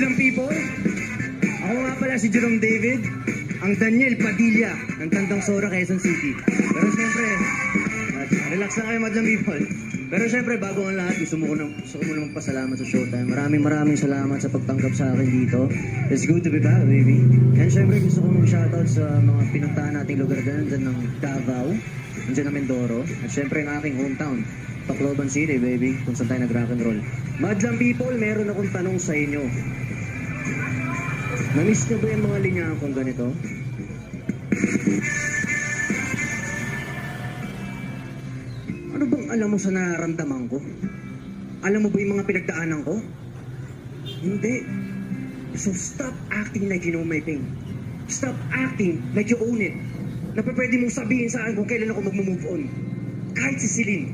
Madlang people, ako nga pala si Jerome David, ang Daniel Padilla ng Tandang Sora, Quezon City. Pero syempre, relax na kayo Madlang people. Pero syempre, bago ang lahat, gusto ko muna magpasalamat sa Showtime. Maraming salamat sa pagtanggap sa akin dito. It's good to be back, baby. And syempre, gusto ko mag-shoutout sa mga pinuntahan nating lugar dyan ng Davao, dyan ng Mindoro, at syempre ng aking hometown, Tacloban City, baby, kung saan tayo nag-rock and roll. Madlang people, meron akong tanong sa inyo. Na-miss nyo ba yung mga linya kong ganito? Ano bang alam mo sa nararamdaman ko? Alam mo ba yung mga pinagdaanan ko? Hindi. So stop acting like you know my pain. Stop acting like you own it. Na pwede mong sabihin sa akin kung kailan ako mag-move on. Kahit si Celine